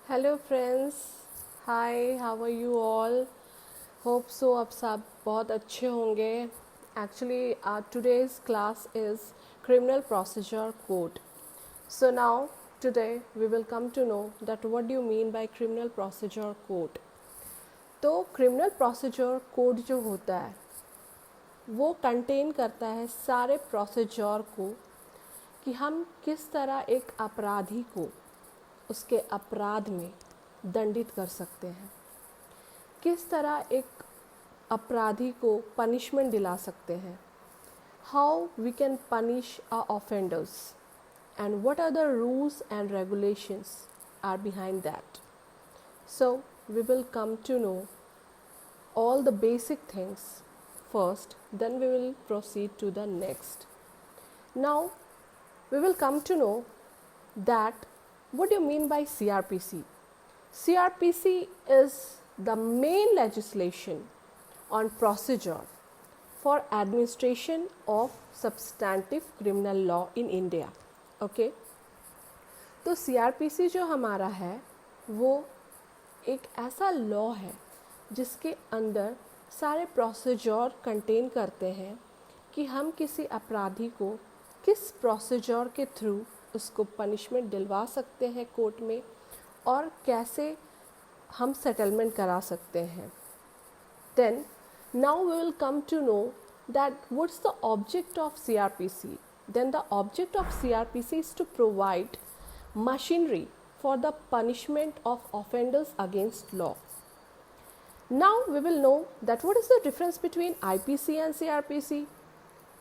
Hello friends, hi, how are you all? Hope so आप सब बहुत अच्छे होंगे. Actually today's class is criminal procedure code. So now today we will come to know that what do you mean by criminal procedure code. तो criminal procedure code जो होता है वो कंटेन करता है सारे प्रोसीजर को कि हम किस तरह एक अपराधी को उसके अपराध में दंडित कर सकते हैं, किस तरह एक अपराधी को पनिशमेंट दिला सकते हैं, how we can punish a offenders and what are the rules and regulations are behind that. So we will come to know all the basic things first, then we will proceed to the next. Now we will come to know that what do you mean by CRPC. CRPC is the main legislation on procedure for administration of substantive criminal law in India. Okay, तो CRPC जो हमारा है वो एक ऐसा law है जिसके अंदर सारे प्रोसीजर कंटेन करते हैं कि हम किसी अपराधी को किस प्रोसीजर के थ्रू उसको पनिशमेंट दिलवा सकते हैं कोर्ट में और कैसे हम सेटलमेंट करा सकते हैं. Then now we will come to know that what's the object of CRPC. Then the object of CRPC is to provide machinery for the punishment of offenders against law. Now we will know that what is the difference between IPC and CRPC.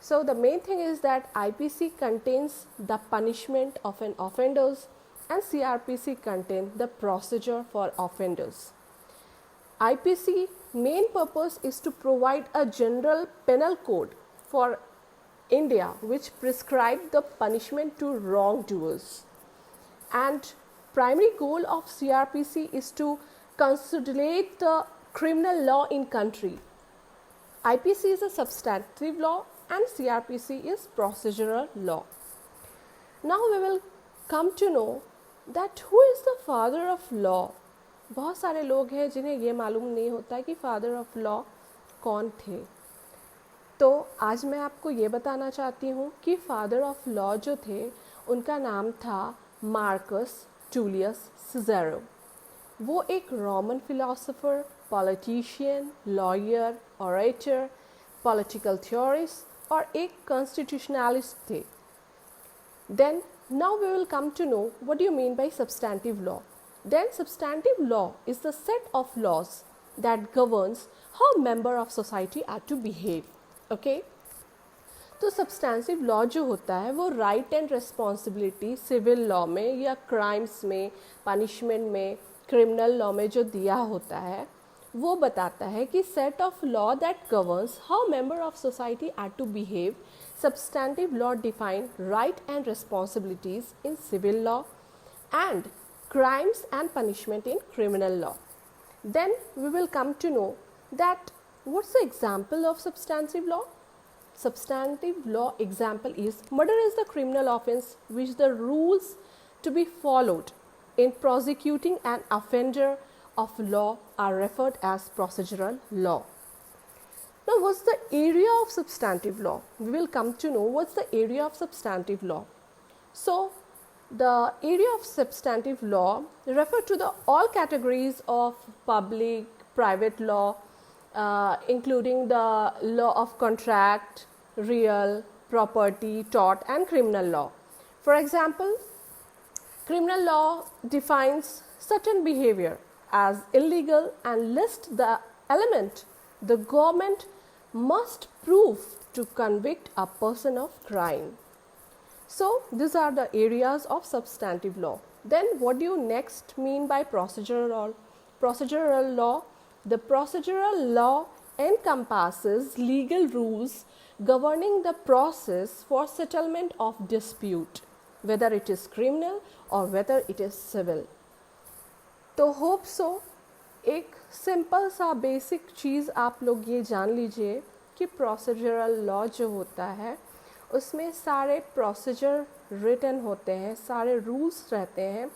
So the main thing is that IPC contains the punishment of an offenders and CRPC contain the procedure for offenders. IPC main purpose is to provide a general penal code for India which prescribe the punishment to wrongdoers, and primary goal of CRPC is to consolidate the criminal law in country. IPC is a substantive law and CRPC is procedural law. Now we will come to know that who is the father of law. बहुत सारे लोग हैं जिन्हें ये मालूम नहीं होता कि फादर ऑफ लॉ कौन थे. तो आज मैं आपको ये बताना चाहती हूँ कि फादर ऑफ लॉ जो थे उनका नाम था मार्कस जूलियस सिज़ेरो. वो एक Roman philosopher, politician, lawyer, orator, political theorist और एक कॉन्स्टिट्यूशनलिस्ट थे. Then now we will come to know what do you mean by substantive law. Then substantive law is the set of laws that governs how member of society are to behave. Okay, तो substantive law जो होता है वो right and responsibility civil law में या crimes में, punishment में, criminal law में जो दिया होता है वो बताता है कि set of law that governs how member of society are to behave. Substantive law define right and responsibilities in civil law and crimes and punishment in criminal law. Then we will come to know that what's the example of substantive law. Substantive law example is murder is the criminal offense which the rules to be followed in prosecuting an offender of law are referred as procedural law. Now what's the area of substantive law? We will come to know what's the area of substantive law. So the area of substantive law refer to the all categories of public, private law, including the law of contract, real, property, tort and criminal law. For example, criminal law defines certain behavior as illegal and lists the element the government must prove to convict a person of crime. So these are the areas of substantive law. Then what do you next mean by procedural? Procedural law. The procedural law encompasses legal rules governing the process for settlement of dispute, whether it is criminal or whether it is civil. तो hope so एक simple सा basic चीज़ आप लोग ये जान लीजिए कि procedural law जो होता है उसमें सारे प्रोसीजर रिटन होते हैं, सारे रूल्स रहते हैं